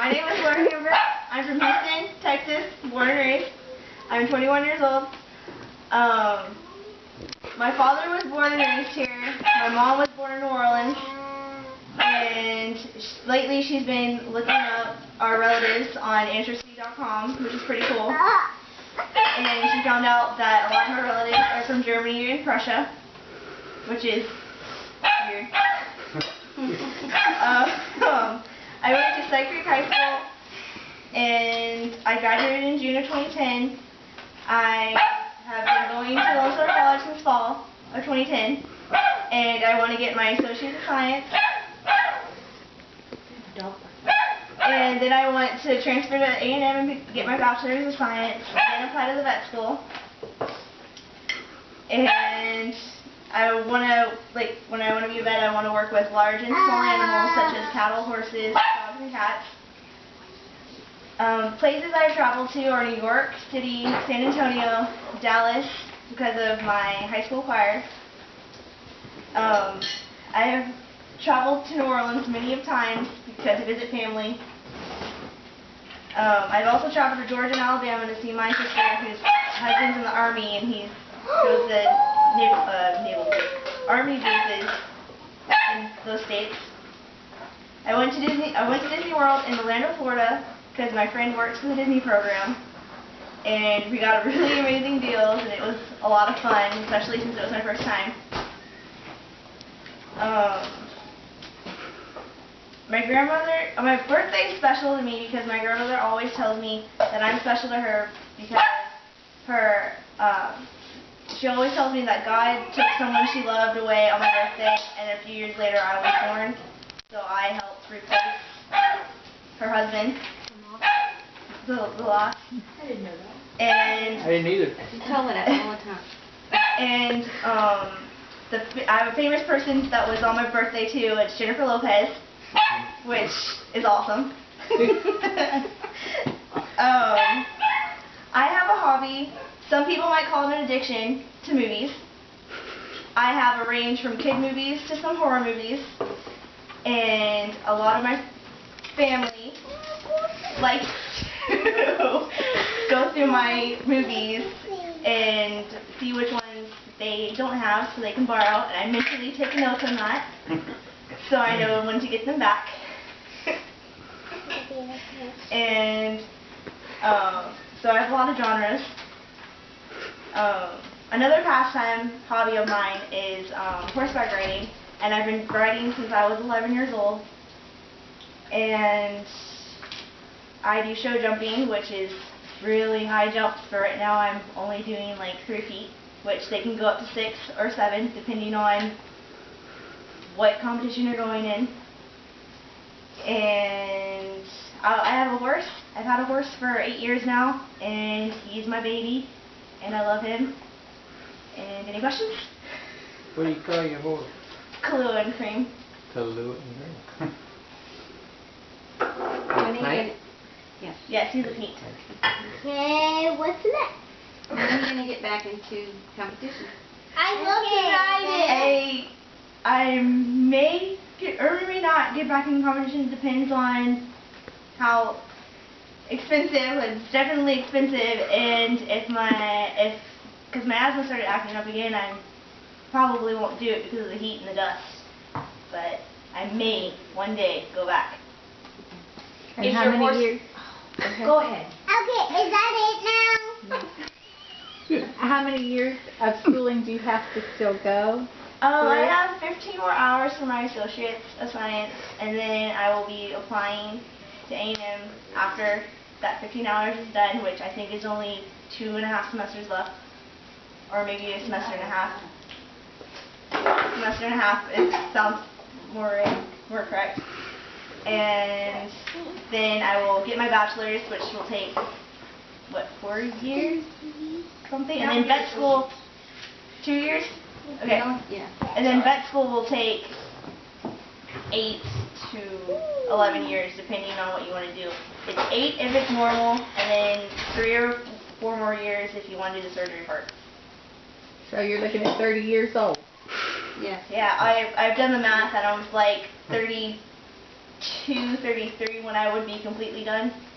My name is Lora. I'm from Houston, Texas, born and raised. I'm 21 years old. My father was born and raised here. My mom was born in New Orleans. And lately she's been looking up our relatives on Ancestry.com, which is pretty cool. And she found out that a lot of my relatives are from Germany and Prussia, which is weird. I went to Side Creek High School, and I graduated in June of 2010. I have been going to Lone Star College since fall of 2010, and I want to get my Associate of Science. And then I want to transfer to A&M and get my Bachelor's of Science, then apply to the vet school. And I want to, when I want to be a vet, I want to work with large and small animals such as cattle, horses, dogs, and cats. Places I've traveled to are New York City, San Antonio, Dallas, because of my high school choir. I have traveled to New Orleans many of times because to visit family. I've also traveled to Georgia and Alabama to see my sister, whose husband's in the Army, and he goes to Army bases in those states. I went to Disney World in Orlando, Florida, because my friend works for the Disney program, and we got really amazing deals, and it was a lot of fun, especially since it was my first time. My birthday is special to me because my grandmother always tells me that I'm special to her because she always tells me that God took someone she loved away on my birthday, and a few years later I was born, so I helped replace her husband, the loss. I didn't know that. And I didn't either. You tell me that all the time. And I have a famous person that was on my birthday too. It's Jennifer Lopez, which is awesome. I have a hobby. Some people might call it an addiction to movies. I have a range from kid movies to some horror movies, and a lot of my family likes to go through my movies and see which ones they don't have so they can borrow, and I mentally take notes on that so I know when to get them back. And so I have a lot of genres. Another pastime hobby of mine is horseback riding, and I've been riding since I was 11 years old. And I do show jumping, which is really high jumps. For right now I'm only doing like 3 feet, which they can go up to 6 or 7 depending on what competition you're going in. And I have a horse. I've had a horse for 8 years now, and he's my baby, and I love him. And any questions? What do you call your horse? Kahlua and Cream. Kahlua and Cream. Right? Yes. Yes, he's a Pete. Okay, what's next? When are you going to get back into competition? I love to ride it. I may get, or may not get back in competition. It depends on how expensive. It's definitely expensive, and because my asthma started acting up again, I probably won't do it because of the heat and the dust. But I may one day go back. And how many years? Go ahead. Okay, is that it now? How many years of schooling do you have to still go? I have 15 more hours for my Associates of Science, and then I will be applying to A&M after that 15 hours is done, which I think is only 2.5 semesters left, or maybe a semester and a half. Semester and a half, it sounds more correct. And then I will get my bachelor's, which will take, what, 4 years? Something? And then vet school, 2 years? Okay. Yeah. And then vet school will take 8 to 11 years, depending on what you want to do. It's 8 if it's normal, and then 3 or 4 more years if you want to do the surgery part. So you're looking at 30 years old. Yes. Yeah, I've done the math, and I was like 32 2:33 when I would be completely done.